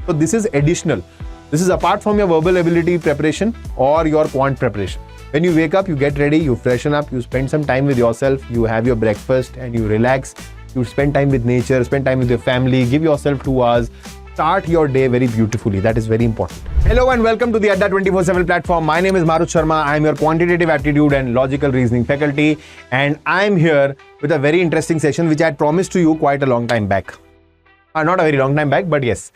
So this is additional. This is apart from your verbal ability preparation or your quant preparation. When you wake up, you get ready, you freshen up, you spend some time with yourself, you have your breakfast and you relax. You spend time with nature, spend time with your family, give yourself 2 hours. Start your day very beautifully. That is very important. Hello and welcome to the Adda 24/7 platform. My name is Marut Sharma. I am your quantitative aptitude and logical reasoning faculty. And I am here with a very interesting session which I had promised to you quite a long time back. Not a very long time back, but yes.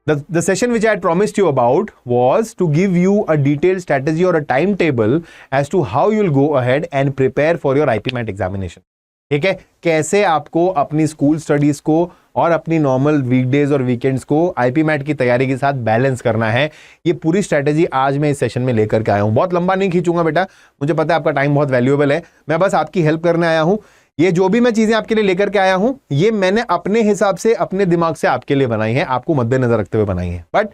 The session which I had promised you about was to give you a detailed strategy or a timetable as to how you'll go ahead and prepare for your IPMAT examination. ठीक है, कैसे आपको अपनी school studies को और अपनी normal weekdays और weekends को आईपीमैट की तैयारी के साथ बैलेंस करना है। ये पूरी स्ट्रैटेजी आज मैं इस सेशन में लेकर के आया हूं। बहुत लंबा नहीं खींचूंगा बेटा, मुझे पता है आपका टाइम बहुत वैल्यूएबल है। मैं बस आपकी हेल्प करने आया हूं। ये जो भी मैं चीजें आपके लिए लेकर के आया हूं, ये मैंने अपने हिसाब से अपने दिमाग से आपके लिए बनाई है, आपको मद्देनजर रखते हुए बनाई है। बट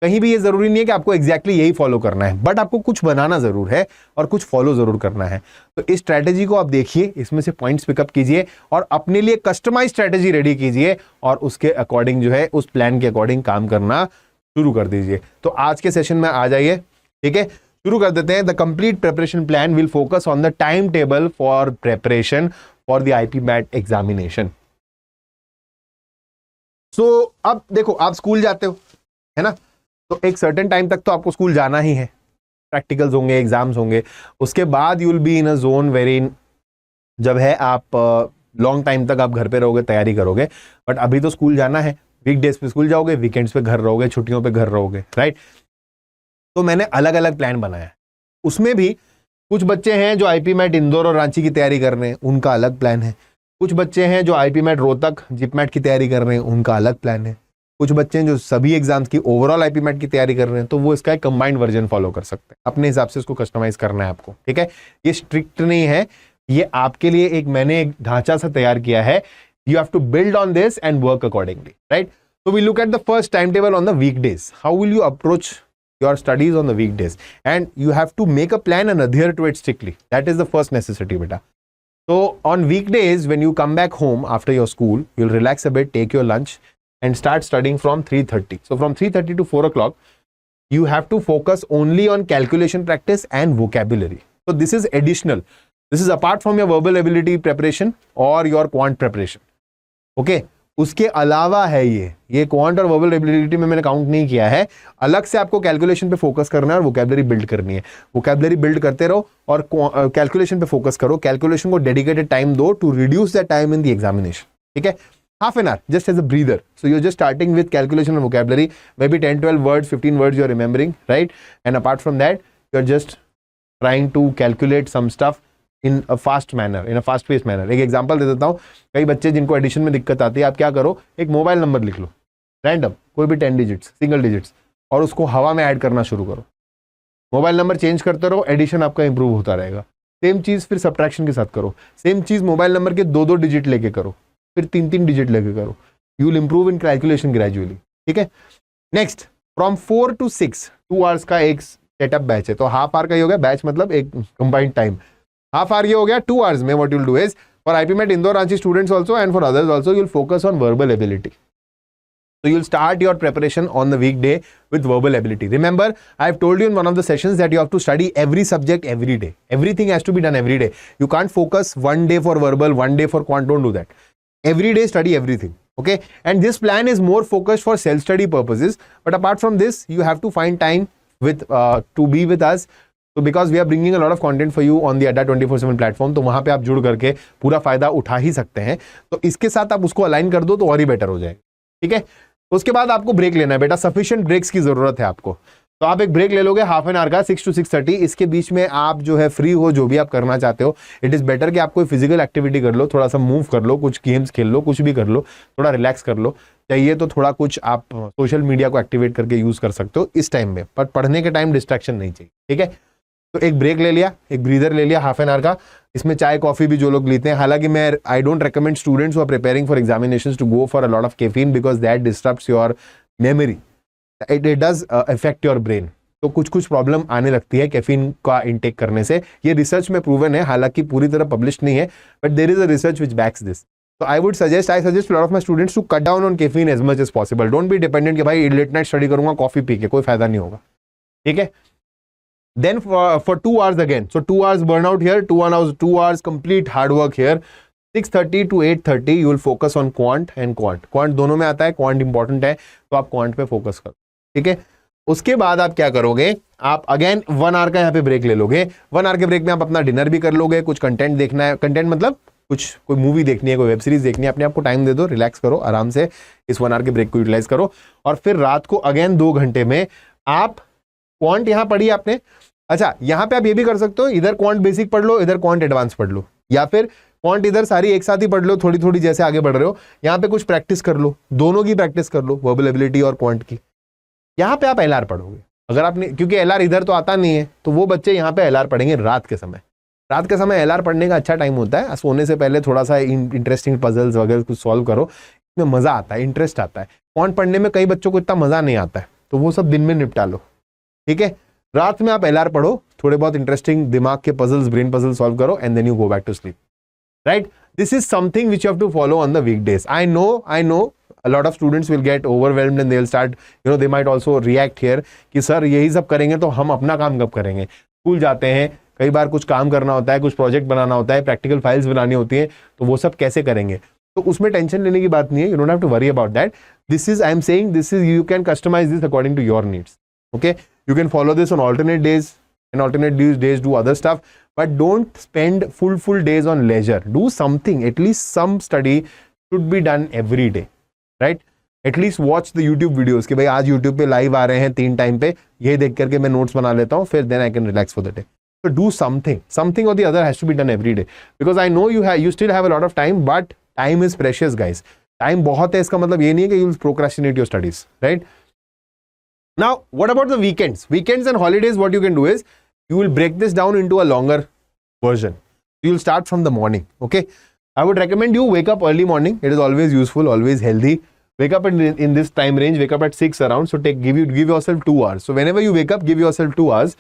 कहीं भी ये जरूरी नहीं है कि आपको एग्जैक्टली यही फॉलो करना है, बट आपको कुछ बनाना जरूर है और कुछ फॉलो जरूर करना है। तो इस स्ट्रैटेजी को आप देखिए, इसमें से पॉइंट्स पिकअप कीजिए और अपने लिए कस्टमाइज स्ट्रैटेजी रेडी कीजिए और उसके अकॉर्डिंग जो है, उस प्लान के अकॉर्डिंग काम करना शुरू कर दीजिए। तो आज के सेशन में आ जाइए, ठीक है, शुरू कर देते हैं। The complete preparation plan will focus on the time table for preparation for the IPMAT examination. So अब देखो, आप स्कूल जाते हो, है ना, तो एक सर्टेन टाइम तक तो आपको स्कूल जाना ही है। प्रैक्टिकल्स होंगे, एग्जाम्स होंगे, उसके बाद you will be in a zone very जब है आप लॉन्ग टाइम तक आप घर पे रहोगे, तैयारी करोगे। बट अभी तो स्कूल जाना है, वीकडेज पे स्कूल जाओगे, वीकेंड्स पे घर रहोगे, छुट्टियों पे घर रहोगे, राइट। तो मैंने अलग अलग प्लान बनाया है। उसमें भी कुछ बच्चे हैं जो आईपीमैट इंदौर और रांची की तैयारी कर रहे हैं, उनका अलग प्लान है। कुछ बच्चे हैं जो आईपीमैट रोहतक, जिपमैट की तैयारी कर रहे हैं, उनका अलग प्लान है। कुछ बच्चे हैं जो सभी एग्जाम्स की ओवरऑल आईपीमैट की तैयारी कर रहे हैं, तो वो इसका एक कंबाइंड वर्जन फॉलो कर सकते हैं। अपने हिसाब से इसको कस्टमाइज करना है आपको, ठीक है। ये स्ट्रिक्ट नहीं है, ये आपके लिए मैंने एक ढांचा सा तैयार किया है। You have to build on this and work accordingly, right. So we look at the first timetable on the weekdays. How will you approach your studies on the weekdays? And you have to make a plan and adhere to it strictly. That is the first necessity, beta. So on weekdays, when you come back home after your school, you'll relax a bit, take your lunch, and start studying from 3:30. So from 3:30 to 4 o'clock, you have to focus only on calculation practice and vocabulary. So this is additional. This is apart from your verbal ability preparation or your quant preparation. Okay? उसके अलावा है ये quant और verbal ability में मैंने count नहीं किया है। अलग से आपको कैलकुलेशन पे फोकस करना है और वोकैबुलरी बिल्ड करनी है। वोकैबुलरी बिल्ड करते रहो और कैलकुलेशन पे फोकस करो। कैलकुलेशन को डेडिकेटेड टाइम दो to reduce the time in the examination, ठीक है। Half an hour just as a breather. So you just starting with calculation and vocabulary, maybe 10-12 words, 15 words you are remembering, right. And apart from that you are just trying to calculate some stuff in a fast manner, in a fast pace manner. एक example दे देता हूँ। कई बच्चे जिनको addition में दिक्कत आती है, आप क्या करो, एक मोबाइल नंबर लिख लो, रैंडम, कोई भी 10 डिजिट्स, सिंगल डिजिट्स, और उसको हवा में ऐड करना शुरू करो। मोबाइल नंबर चेंज करते रहो, एडिशन आपका इंप्रूव होता रहेगा। सेम चीज़ फिर सब्ट्रैक्शन के साथ करो। सेम चीज़ मोबाइल नंबर के 2-2 डिजिट लेके करो, फिर 3-3 डिजिट लेके करो। You will improve in calculation gradually, ठीक है। नेक्स्ट, फ्रॉम 4 to 6, 2 आवर्स का एक सेटअप बैच है। तो हाफ आवर का ही हो गया बैच, मतलब एक कंबाइंड टाइम। हाफ आवर ये हो गया। 2 आवर्स में what you will do is, for IPMAT Indore Ranchi students also and for others also, you will focus on verbal ability. So you'll start your preparation on the weekday with verbal ability. Remember, I've told you in one of the sessions that you have to study every subject every day. Everything has to be done every day. You can't focus one day for verbal, one day for quant. Don't do that. Every day study everything. Okay? And this plan is more focused for self-study purposes. But apart from this, you have to find time with to be with us. So because we are bringing a lot of content for you on the Adda 24/7 platform, तो वहाँ पे आप जुड़ करके पूरा फायदा उठा ही सकते हैं. तो इसके साथ आप उसको अलाइन कर दो तो और ही बेटर हो जाएगा. ठीक है. उसके बाद आपको ब्रेक लेना है बेटा. सफिशिएंट ब्रेक्स की जरूरत है आपको. तो आप एक ब्रेक ले लोगे हाफ एन आवर का, 6 to 6:30. इसके बीच में आप जो है फ्री हो, जो भी आप करना चाहते हो. इट इज बेटर कि आप कोई फिजिकल एक्टिविटी कर लो, थोड़ा सा मूव कर लो, कुछ गेम्स खेल लो, कुछ भी कर लो, थोड़ा रिलैक्स कर लो. चाहिए तो थोड़ा कुछ आप सोशल मीडिया को एक्टिवेट करके यूज कर सकते हो इस टाइम में, पर पढ़ने के टाइम डिस्ट्रैक्शन नहीं चाहिए. ठीक है. तो एक ब्रेक ले लिया, एक ब्रीदर ले लिया हाफ एन आवर का. इसमें चाय कॉफी भी जो लोग लेते हैं, हालांकि मैं I don't recommend students who are preparing for examinations to go for a lot of caffeine because that disturbs your memory. It does affect your brain. तो कुछ कुछ प्रॉब्लम आने लगती है कैफीन का इंटेक करने से. ये रिसर्च में प्रूवन है, हालांकि पूरी तरह पब्लिश नहीं है, but there is a research which backs this. So I suggest to a lot of my students to cut down on caffeine as much as possible. Don't be dependent कि भाई late night study करूंगा coffee P के, कोई फायदा नहीं होगा, ठीक है. Then for 2 hours again, so 2 hours burnout here, 2 hours complete hard work here. 6:30 to 8:30 you will focus on quant and quant. Quant दोनों में आता है, quant important है, तो आप quant पे फोकस करो, ठीक है. उसके बाद आप क्या करोगे, आप अगेन 1 आवर का यहाँ पे ब्रेक ले लोगे. 1 आवर के ब्रेक में आप अपना डिनर भी कर लोगे, कुछ कंटेंट देखना है, कंटेंट मतलब कुछ कोई मूवी देखनी है, कोई वेब सीरीज देखनी है, अपने आप को टाइम दे दो, रिलैक्स करो, आराम से इस 1 आवर के ब्रेक को यूटिलाइज करो. और फिर रात को अगेन 2 घंटे में आप क्वांट यहाँ पढ़ी आपने. अच्छा, यहाँ पे आप ये भी कर सकते हो, इधर क्वांट बेसिक पढ़ लो, इधर क्वांट एडवांस पढ़ लो, या फिर क्वांट इधर सारी एक साथ ही पढ़ लो, थोड़ी थोड़ी जैसे आगे बढ़ रहे हो. यहाँ पे कुछ प्रैक्टिस कर लो, दोनों की प्रैक्टिस कर लो, वर्बल एबिलिटी और क्वांट की. यहाँ पे आप एलआर पढ़ोगे. अगर आपने, क्योंकि एलआर इधर तो आता नहीं है, तो वो बच्चे यहाँ पे एलआर पढ़ेंगे रात के समय. रात के समय एलआर पढ़ने का अच्छा टाइम होता है. सोने से पहले थोड़ा सा इंटरेस्टिंग पजल्स वगैरह कुछ सॉल्व करो, इसमें मजा आता है, इंटरेस्ट आता है. क्वांट पढ़ने में कई बच्चों को इतना मजा नहीं आता है, तो वो सब दिन में निपटा लो, ठीक है. रात में आप एलआर पढ़ो, थोड़े बहुत इंटरेस्टिंग दिमाग के पजल्स, ब्रेन पजल सॉल्व करो, and then you go back to sleep, right. This is something which you have to follow on the weekdays. I know a lot of students will get overwhelmed and they'll start, they might also react here कि sir यही सब करेंगे तो हम अपना काम कब करेंगे. स्कूल जाते हैं, कई बार कुछ काम करना होता है, कुछ प्रोजेक्ट बनाना होता है, प्रैक्टिकल फाइल्स बनानी होती है, तो वो सब कैसे करेंगे. तो उसमें टेंशन लेने की बात नहीं है. You don't have to worry about that. This is, I am saying, this is, you can customize this according to your needs. Okay, you can follow this on alternate days, and alternate days do other stuff, but don't spend full days on leisure. Do something, at least some study should be done every day, right? At least watch the YouTube videos कि भाई आज YouTube पे live आ रहे हैं 3 time पे, ये देख करके मैं नोट्स बना लेता हूँ, फिर then I can relax for the day. So do something or the other has to be done every day, because I know you still have a lot of time, but time is precious, guys. Time बहुत है, इसका मतलब ये नहीं है कि you will procrastinate your studies, right? Now, what about the weekends? Weekends and holidays, what you can do is you will break this down into a longer version. You will start from the morning, okay? I would recommend you wake up early morning. It is always useful, always healthy. Wake up in this time range. Wake up at 6 around. So give yourself 2 hours. So whenever you wake up, give yourself 2 hours.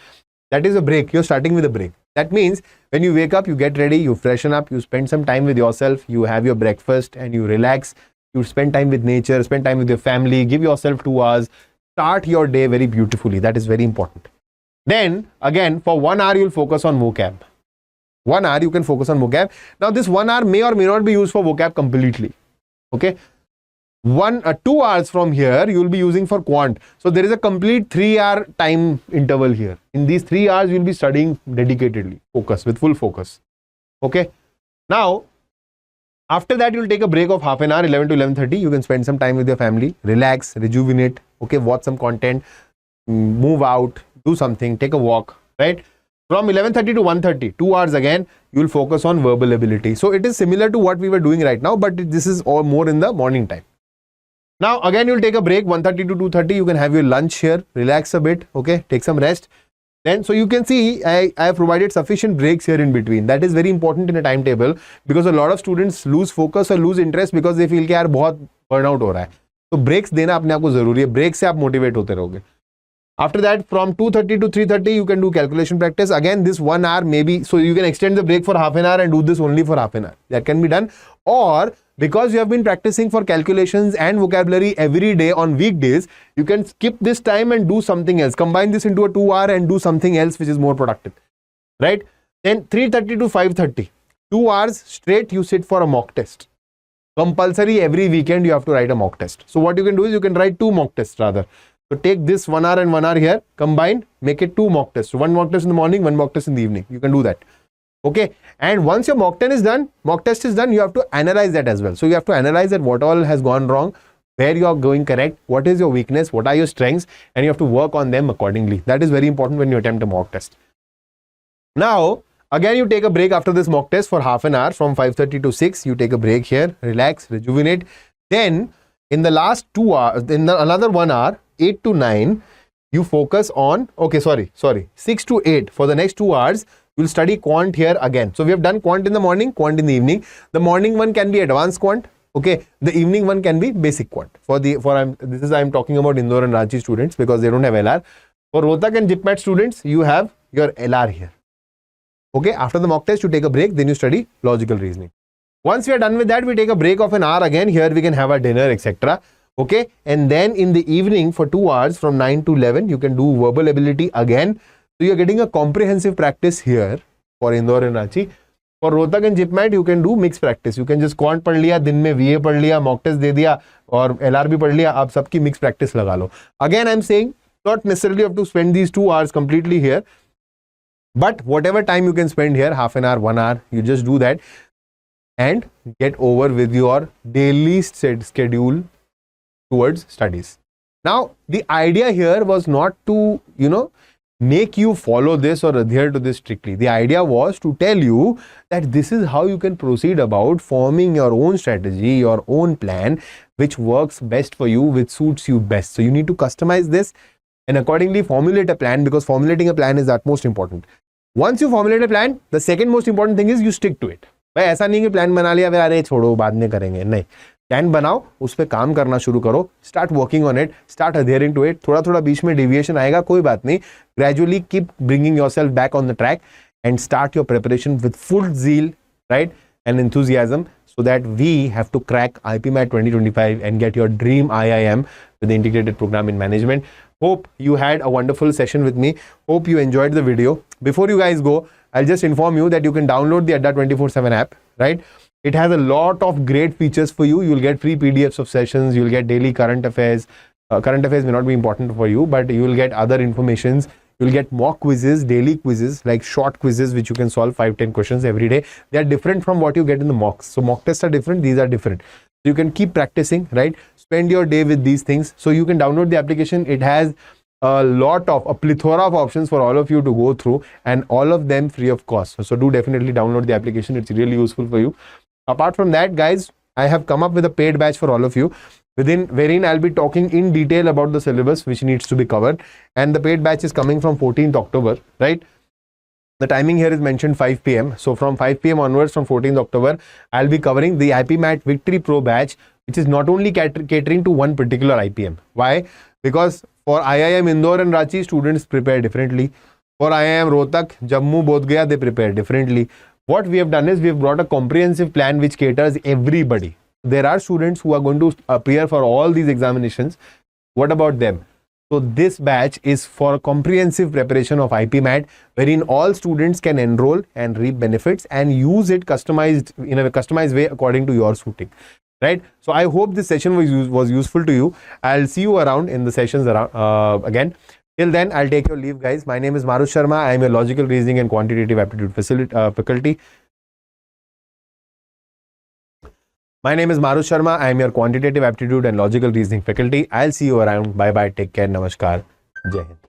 That is a break. You're starting with a break. That means when you wake up, you get ready, you freshen up, you spend some time with yourself, you have your breakfast and you relax. You spend time with nature, spend time with your family, give yourself 2 hours. Start your day very beautifully. That is very important. Then again, for 1 hour, you'll focus on vocab. 1 hour, you can focus on vocab. Now this 1 hour may or may not be used for vocab completely. Okay. 2 hours from here you will be using for quant. So there is a complete 3-hour time interval here. In these 3 hours you will be studying dedicatedly, with full focus. Okay. Now after that you will take a break of half an hour, 11 to 11:30. You can spend some time with your family, relax, rejuvenate, okay, watch some content, move out, do something, take a walk, right? From 11:30 to 1:30, 2 hours again, you will focus on verbal ability. So it is similar to what we were doing right now, but this is all more in the morning time. Now again you'll take a break, 1:30 to 2:30. You can have your lunch here, relax a bit, okay, take some rest. Then so you can see I have provided sufficient breaks here in between. That is very important in a timetable, because a lot of students lose focus or lose interest because they feel कि यार बहुत burnout हो रहा है. तो breaks देना अपने आप को जरूरी है. break से आप motivate होते रहोगे. After that, from 2:30 to 3:30, you can do calculation practice. Again, this 1 hour maybe, so you can extend the break for half an hour and do this only for half an hour. That can be done. Or because you have been practicing for calculations and vocabulary every day on weekdays, you can skip this time and do something else. Combine this into a 2 hour and do something else which is more productive, right? Then 3:30 to 5:30, 2 hours straight you sit for a mock test. Compulsory every weekend you have to write a mock test. So what you can do is you can write 2 mock tests rather. So take this 1 hour and 1 hour here, combined, make it 2 mock tests. So 1 mock test in the morning, 1 mock test in the evening. You can do that. Okay. And once your mock test is done, you have to analyze that as well. So you have to analyze that what all has gone wrong, where you are going correct, what is your weakness, what are your strengths, and you have to work on them accordingly. That is very important when you attempt a mock test. Now, again, you take a break after this mock test for half an hour from 5:30 to 6. You take a break here, relax, rejuvenate. Then in the last 2 hours, in another 1 hour, 8 to 9, you focus on, 6 to 8. For the next 2 hours, you'll study quant here again. So we have done quant in the morning, quant in the evening. The morning one can be advanced quant. Okay. The evening one can be basic quant. I'm talking about Indore and Ranchi students because they don't have LR. For Rohtak and JIPMAT students, you have your LR here. Okay. After the mock test, you take a break, then you study logical reasoning. Once we are done with that, we take a break of an hour again. Here we can have our dinner, etc. Okay, and then in the evening for 2 hours from 9 to 11, you can do verbal ability again. So you're getting a comprehensive practice here for Indore and Ranchi. For Rohtak and JIPMAT, you can do mixed practice. You can just quant पढ़ लिया, दिन में VA पढ़ लिया, mock test दे दिया और LRB पढ़ लिया, आप सबकी mixed practice लगा लो. Again, I'm saying not necessarily have to spend these 2 hours completely here, but whatever time you can spend here, half an hour, 1 hour, you just do that and get over with your daily schedule towards studies. Now, the idea here was not to, make you follow this or adhere to this strictly. The idea was to tell you that this is how you can proceed about forming your own strategy, your own plan, which works best for you, which suits you best. So you need to customize this and accordingly formulate a plan, because formulating a plan is utmost important. Once you formulate a plan, the second most important thing is you stick to it. भाई ऐसा नहीं कि plan बना लिया फिर अरे छोड़ो बाद में करेंगे, नहीं, प्लान बनाओ, उस पर काम करना शुरू करो, start working on it, start adhering to it. थोड़ा थोड़ा बीच में डेविएशन आएगा, कोई बात नहीं, gradually keep bringing yourself back on the track and start your preparation with full zeal, right, and enthusiasm, so that we have to crack IPMAT 2025 and get your dream IIM with the integrated program in management. Hope you had a wonderful session with me. Hope you enjoyed the video. Before you guys go, I'll just inform you that you can download the Adda 24/7 app, right? It has a lot of great features for you. You'll get free PDFs of sessions. You'll get daily current affairs. Current affairs may not be important for you, but you will get other informations. You'll get mock quizzes, daily quizzes, like short quizzes, which you can solve 5-10 questions every day. They are different from what you get in the mocks. So mock tests are different. These are different. So you can keep practicing, right? Spend your day with these things. So you can download the application. It has a plethora of options for all of you to go through, and all of them free of cost. So do definitely download the application. It's really useful for you. Apart from that, guys, I have come up with a paid batch for all of you, wherein I'll be talking in detail about the syllabus which needs to be covered, and the paid batch is coming from 14th October, right? The timing here is mentioned 5 p.m. So from 5 p.m. onwards, from 14th October, I'll be covering the IPMAT Victory Pro batch, which is not only catering to one particular IPM. Why? Because for IIM Indore and Ranchi, students prepare differently. For IIM Rohtak, Jammu, Bodh Gaya, they prepare differently. What we have done is we have brought a comprehensive plan which caters everybody. There are students who are going to appear for all these examinations. What about them? So this batch is for comprehensive preparation of IPMAT, wherein all students can enroll and reap benefits and use it customized in a customized way according to your suiting. Right? So I hope this session was useful to you. I'll see you around in the sessions around again. Till then, I'll take your leave, guys. My name is Marush Sharma. I am a logical reasoning and quantitative aptitude faculty. My name is Marush Sharma. I am your quantitative aptitude and logical reasoning faculty. I'll see you around. Bye bye. Take care. Namaskar. Jai Hind.